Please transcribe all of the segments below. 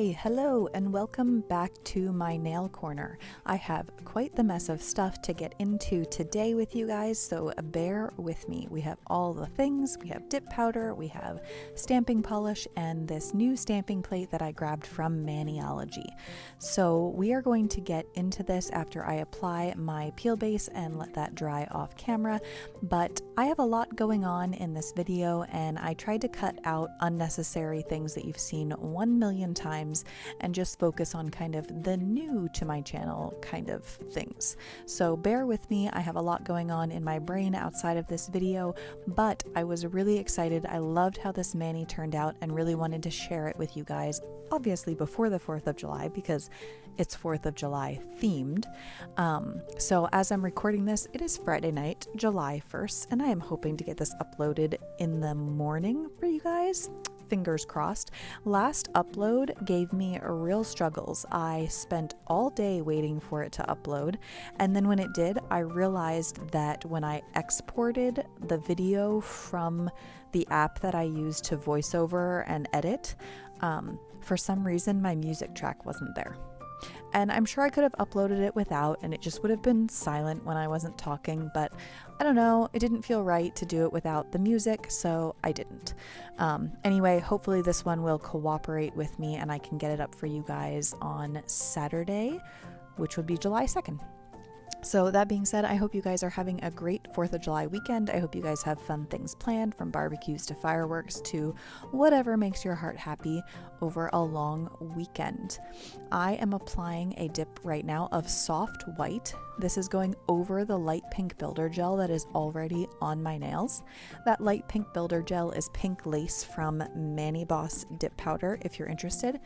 Hi, hello, and welcome back to my nail corner. I have quite the mess of stuff to get into today with you guys, so bear with me. We have all the things. We have dip powder, we have stamping polish, and this new stamping plate that I grabbed from Maniology. So we are going to get into this after I apply my peel base and let that dry off camera, but I have a lot going on in this video, and I tried to cut out unnecessary things that you've seen 1,000,000 times and just focus on kind of the new to my channel kind of things. So bear with me, I have a lot going on in my brain outside of this video, but I was really excited. I loved how this mani turned out and really wanted to share it with you guys, obviously before the 4th of July because it's 4th of July themed. So as I'm recording this, it is Friday night, July 1st, and I am hoping to get this uploaded in the morning for you guys. Fingers crossed. Last upload gave me real struggles. I spent all day waiting for it to upload, and then when it did, I realized that when I exported the video from the app that I use to voice over and edit, for some reason my music track wasn't there. And I'm sure I could have uploaded it without, and it just would have been silent when I wasn't talking, but I don't know, it didn't feel right to do it without the music, so I didn't. Anyway, hopefully this one will cooperate with me and I can get it up for you guys on Saturday, which would be July 2nd. So that being said, I hope you guys are having a great 4th of July weekend. I hope you guys have fun things planned, from barbecues to fireworks to whatever makes your heart happy over a long weekend. I am applying a dip right now of soft white. This is going over the light pink builder gel that is already on my nails. That light pink builder gel is pink lace from Mani Boss dip powder if you're interested.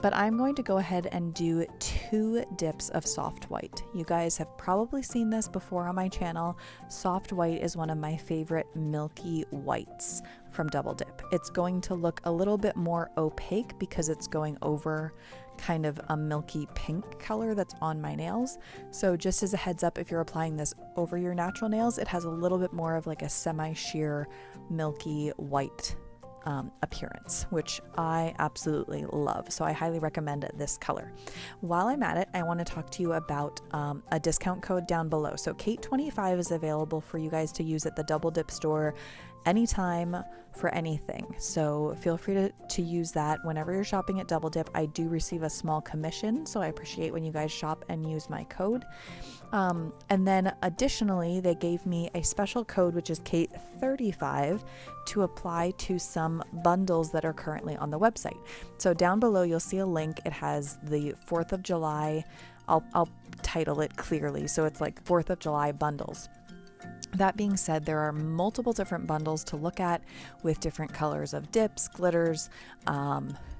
But I'm going to go ahead and do 2 dips of soft white. You guys have probably seen this before on my channel. Soft white is one of my favorite milky whites from Double Dip. It's going to look a little bit more opaque because it's going over kind of a milky pink color that's on my nails. So just as a heads up, if you're applying this over your natural nails, it has a little bit more of like a semi-sheer milky white appearance, which I absolutely love. So I highly recommend this color. While I'm at it, I want to talk to you about a discount code down below. So Kate25 is available for you guys to use at the Double Dip store anytime for anything. So feel free to use that whenever you're shopping at Double Dip. I do receive a small commission, so I appreciate when you guys shop and use my code. And then additionally, they gave me a special code, which is Kate35, to apply to some bundles that are currently on the website. So down below, you'll see a link. It has the 4th of July. I'll title it clearly. So it's like 4th of July bundles. That being said, there are multiple different bundles to look at with different colors of dips, glitters,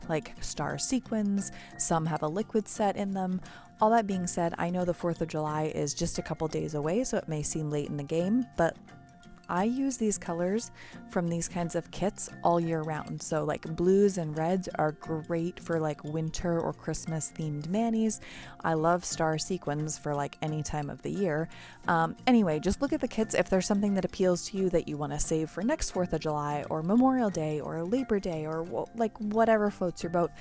like star sequins. Some have a liquid set in them. All that being said, I know the 4th of July is just a couple days away, so it may seem late in the game, but I use these colors from these kinds of kits all year round. So like blues and reds are great for like winter or Christmas themed manis. I love star sequins for like any time of the year. Anyway, just look at the kits. If there's something that appeals to you that you want to save for next 4th of July or Memorial Day or Labor Day or like whatever floats your boat.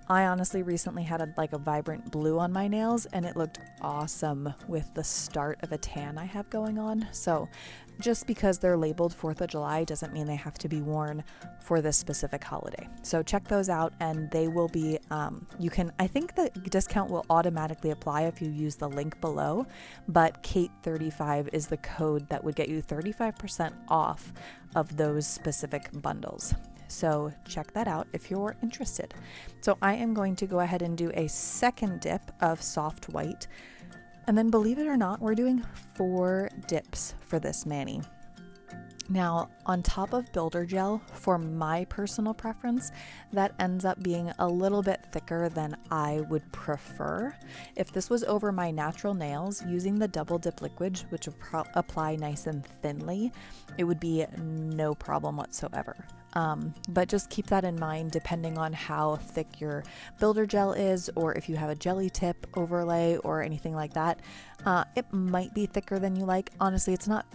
I honestly recently had a vibrant blue on my nails, and it looked awesome with the start of a tan I have going on. So just because they're labeled 4th of July doesn't mean they have to be worn for this specific holiday. So check those out, and they will be, I think the discount will automatically apply if you use the link below, but Kate35 is the code that would get you 35% off of those specific bundles. So check that out if you're interested. So I am going to go ahead and do a second dip of soft white. And then believe it or not, we're doing 4 dips for this mani. Now, on top of builder gel, for my personal preference, that ends up being a little bit thicker than I would prefer. If this was over my natural nails, using the double dip liquid, which would apply nice and thinly, it would be no problem whatsoever. But just keep that in mind depending on how thick your builder gel is, or if you have a jelly tip overlay or anything like that. It might be thicker than you like. Honestly, it's not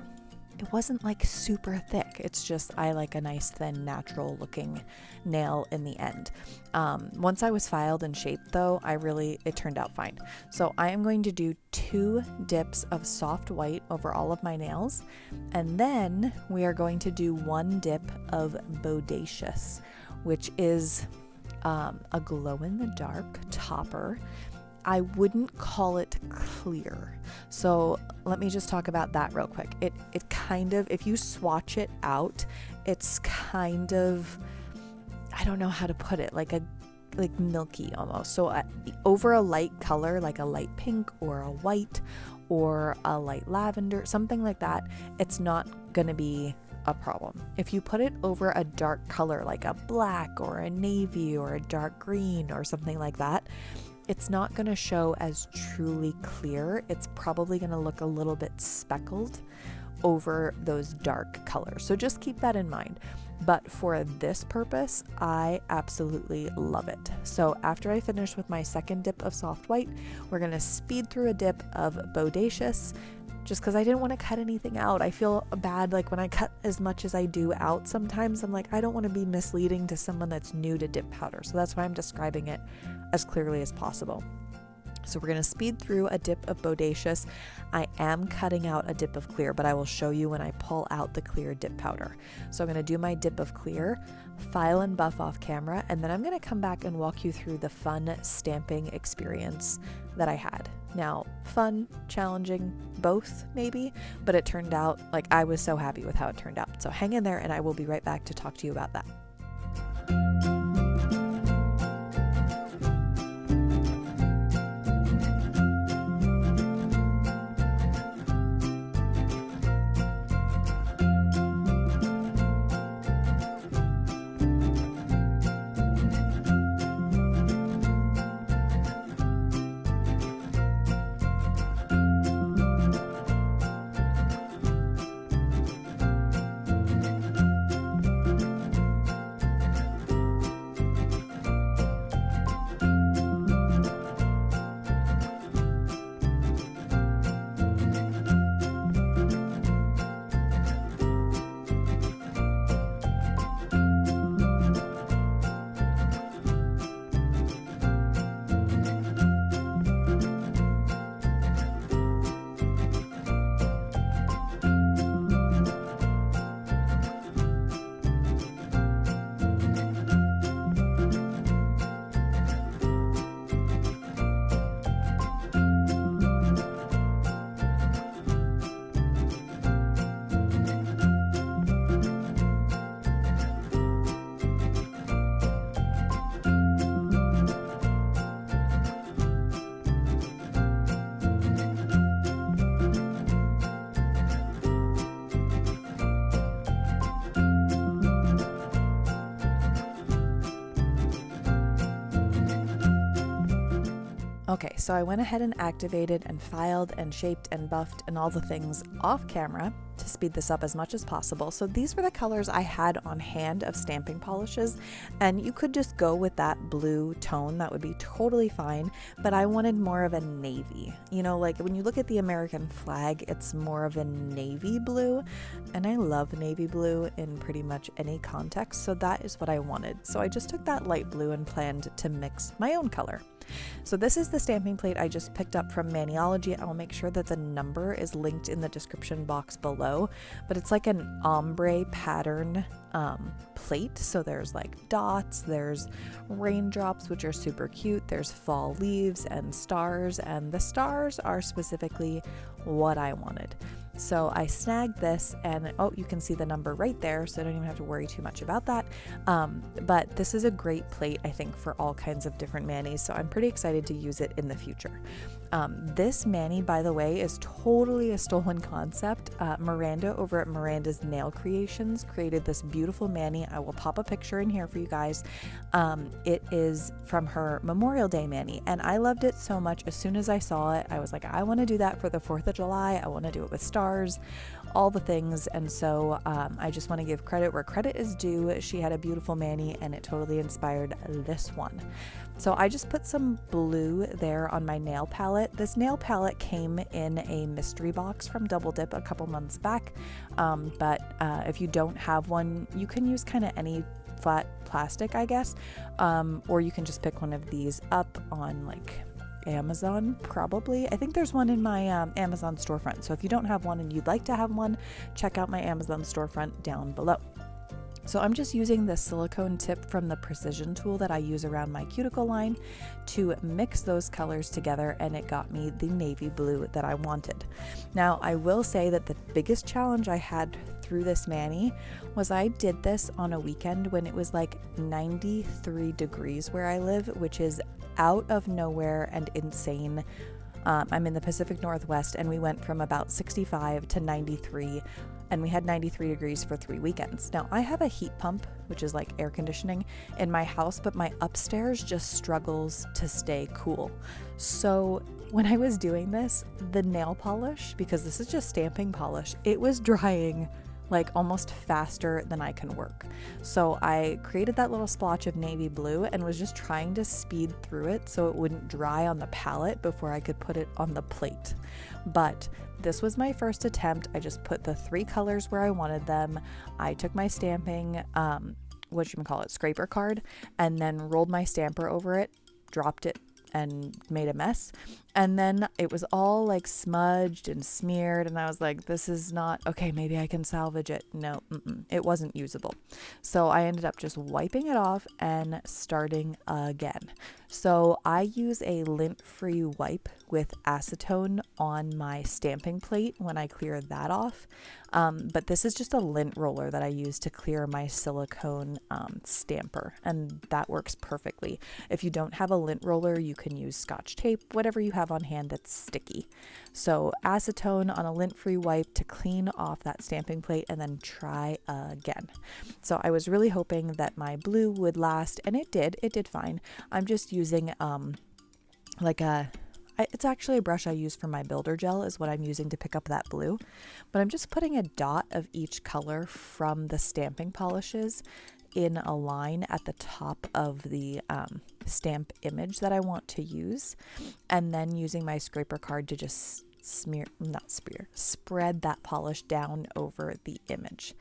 it wasn't like super thick. It's just, I like a nice thin natural looking nail in the end. Once I was filed and shaped though, it turned out fine. So I am going to do 2 dips of soft white over all of my nails. And then we are going to do 1 dip of Bodacious, which is a glow in the dark topper. I wouldn't call it clear. So let me just talk about that real quick. It kind of, if you swatch it out, it's kind of, I don't know how to put it, like milky almost. So over a light color, like a light pink or a white or a light lavender, something like that, it's not gonna be a problem. If you put it over a dark color, like a black or a navy or a dark green or something like that, it's not going to show as truly clear. It's probably going to look a little bit speckled over those dark colors. So just keep that in mind. But for this purpose, I absolutely love it. So after I finish with my second dip of soft white, we're going to speed through a dip of Bodacious, just because I didn't want to cut anything out. I feel bad, like when I cut as much as I do out, sometimes I'm like, I don't want to be misleading to someone that's new to dip powder. So that's why I'm describing it as clearly as possible. So we're going to speed through a dip of Bodacious. I am cutting out a dip of clear, but I will show you when I pull out the clear dip powder. So I'm going to do my dip of clear, file and buff off camera, and then I'm going to come back and walk you through the fun stamping experience that I had. Now, fun, challenging, both maybe, but it turned out like I was so happy with how it turned out. So hang in there and I will be right back to talk to you about that. Okay, so I went ahead and activated and filed and shaped and buffed and all the things off camera to speed this up as much as possible. So these were the colors I had on hand of stamping polishes, and you could just go with that blue tone. That would be totally fine, but I wanted more of a navy. You know, like when you look at the American flag, it's more of a navy blue, and I love navy blue in pretty much any context, so that is what I wanted. So I just took that light blue and planned to mix my own color. So this is the stamping plate I just picked up from Maniology. I will make sure that the number is linked in the description box below, but it's like an ombre pattern plate. So there's like dots, there's raindrops, which are super cute, there's fall leaves and stars, and the stars are specifically what I wanted. So I snagged this, and oh, you can see the number right there, so I don't even have to worry too much about that. But this is a great plate, I think, for all kinds of different manis, so I'm pretty excited to use it in the future. This mani, by the way, is totally a stolen concept. Miranda over at Miranda's Nail Creations created this beautiful mani. I will pop a picture in here for you guys. It is from her Memorial Day mani, and I loved it so much. As soon as I saw it, I was like, I want to do that for the 4th of July. I want to do it with stars. all the things. And so I just want to give credit where credit is due. She had a beautiful mani and it totally inspired this one. So I just put some blue there on my nail palette. This nail palette came in a mystery box from Double Dip a couple months back, but if you don't have one, you can use kind of any flat plastic, I guess, or you can just pick one of these up on like Amazon, probably. I think there's one in my Amazon storefront. So if you don't have one and you'd like to have one, check out my Amazon storefront down below. So I'm just using the silicone tip from the precision tool that I use around my cuticle line to mix those colors together, and it got me the navy blue that I wanted. Now, I will say that the biggest challenge I had through this mani was I did this on a weekend when it was like 93 degrees where I live, which is out of nowhere and insane. I'm in the Pacific Northwest, and we went from about 65 to 93, and we had 93 degrees for 3 weekends. Now, I have a heat pump, which is like air conditioning, in my house, but my upstairs just struggles to stay cool. So when I was doing this, the nail polish, because this is just stamping polish, it was drying like almost faster than I can work. So I created that little splotch of navy blue and was just trying to speed through it so it wouldn't dry on the palette before I could put it on the plate. But this was my first attempt. I just put the 3 colors where I wanted them. I took my stamping, scraper card, and then rolled my stamper over it, dropped it, and made a mess. And then it was all like smudged and smeared, and I was like, this is not okay, maybe I can salvage it. No, it wasn't usable. So I ended up just wiping it off and starting again. So I use a lint-free wipe with acetone on my stamping plate when I clear that off. But this is just a lint roller that I use to clear my silicone stamper, and that works perfectly. If you don't have a lint roller, you can use Scotch tape, whatever you have on hand that's sticky. So acetone on a lint-free wipe to clean off that stamping plate, and then try again. So I was really hoping that my blue would last, and it did fine. I'm just using it's actually a brush I use for my builder gel is what I'm using to pick up that blue, but I'm just putting a dot of each color from the stamping polishes in a line at the top of the stamp image that I want to use, and then using my scraper card to just spread that polish down over the image.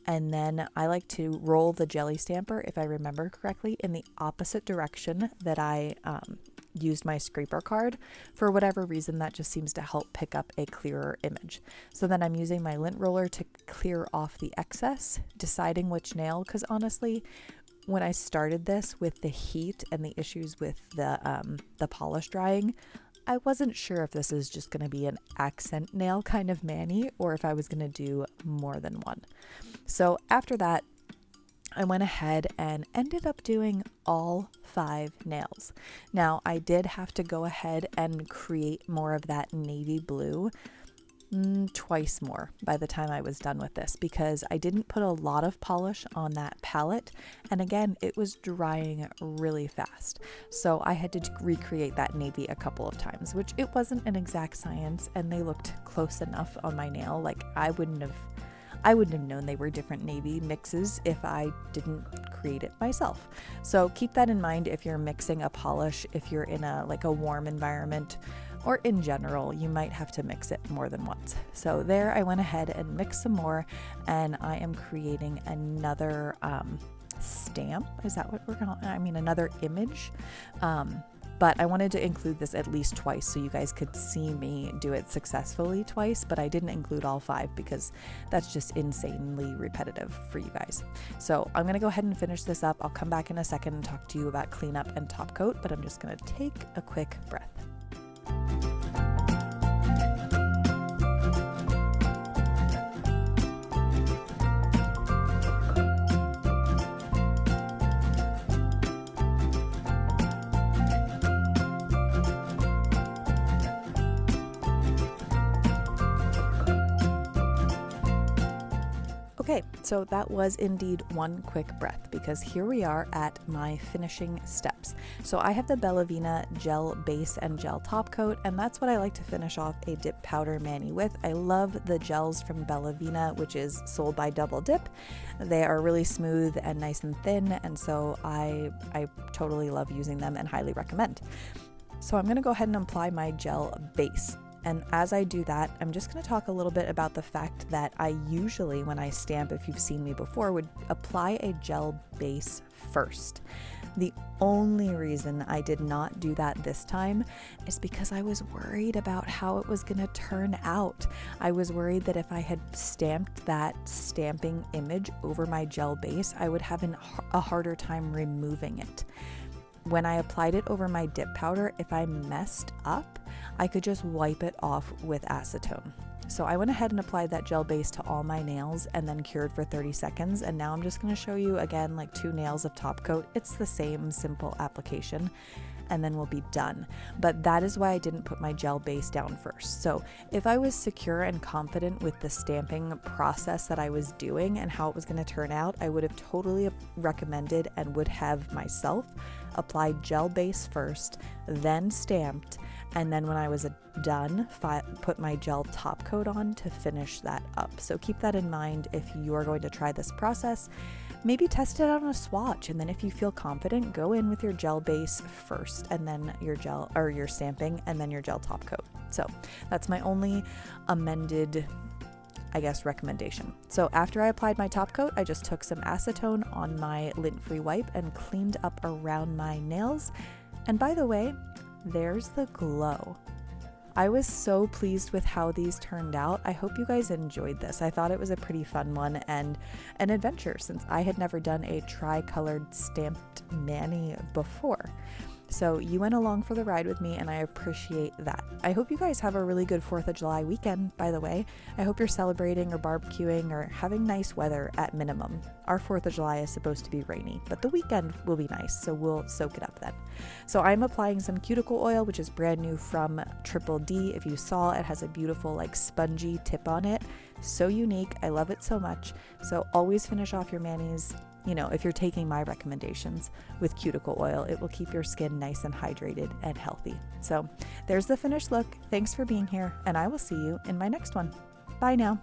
And then I like to roll the jelly stamper, if I remember correctly, in the opposite direction that I used my scraper card. For whatever reason, that just seems to help pick up a clearer image. So then I'm using my lint roller to clear off the excess, deciding which nail, because honestly, when I started this with the heat and the issues with the polish drying, I wasn't sure if this is just going to be an accent nail kind of mani or if I was going to do more than one. So after that, I went ahead and ended up doing all 5 nails. Now, I did have to go ahead and create more of that navy blue, twice more by the time I was done with this, because I didn't put a lot of polish on that palette, and again, it was drying really fast. So I had to recreate that navy a couple of times, which it wasn't an exact science, and they looked close enough on my nail. Like I wouldn't have known they were different navy mixes if I didn't create it myself. So keep that in mind if you're mixing a polish, if you're in a warm environment, or in general, you might have to mix it more than once. So there I went ahead and mixed some more, and I am creating another stamp. Is that what we're calling it? I mean, another image. But I wanted to include this at least twice so you guys could see me do it successfully twice, but I didn't include all 5 because that's just insanely repetitive for you guys. So I'm gonna go ahead and finish this up. I'll come back in a second and talk to you about cleanup and top coat, but I'm just gonna take a quick breath. Okay, so that was indeed one quick breath, because here we are at my finishing steps. So I have the Bellavina gel base and gel top coat, and that's what I like to finish off a dip powder mani with. I love the gels from Bellavina, which is sold by Double Dip. They are really smooth and nice and thin, and so I totally love using them and highly recommend. So I'm going to go ahead and apply my gel base. And as I do that, I'm just going to talk a little bit about the fact that I usually, when I stamp, if you've seen me before, would apply a gel base first. The only reason I did not do that this time is because I was worried about how it was going to turn out. I was worried that if I had stamped that stamping image over my gel base, I would have a harder time removing it. When I applied it over my dip powder, if I messed up, I could just wipe it off with acetone. So I went ahead and applied that gel base to all my nails and then cured for 30 seconds. And now I'm just going to show you again, like 2 nails of top coat. It's the same simple application, and then we'll be done. But that is why I didn't put my gel base down first. So if I was secure and confident with the stamping process that I was doing and how it was going to turn out, I would have totally recommended and would have myself applied gel base first, then stamped, and then when I was done, put my gel top coat on to finish that up. So keep that in mind if you are going to try this process. Maybe test it out on a swatch, and then if you feel confident, go in with your gel base first, and then your gel or your stamping, and then your gel top coat. So that's my only amended, I guess, recommendation. So after I applied my top coat, I just took some acetone on my lint-free wipe and cleaned up around my nails. And by the way, there's the glow. I was so pleased with how these turned out. I hope you guys enjoyed this. I thought it was a pretty fun one and an adventure, since I had never done a tri-colored stamped mani before. So you went along for the ride with me, and I appreciate that. I hope you guys have a really good 4th of July weekend, by the way. I hope you're celebrating or barbecuing or having nice weather at minimum. Our 4th of July is supposed to be rainy, but the weekend will be nice, so we'll soak it up then. So I'm applying some cuticle oil, which is brand new from Triple D. If you saw, it has a beautiful like spongy tip on it. So unique. I love it so much. So always finish off your manis, if you're taking my recommendations, with cuticle oil. It will keep your skin nice and hydrated and healthy. So there's the finished look. Thanks for being here, and I will see you in my next one. Bye now.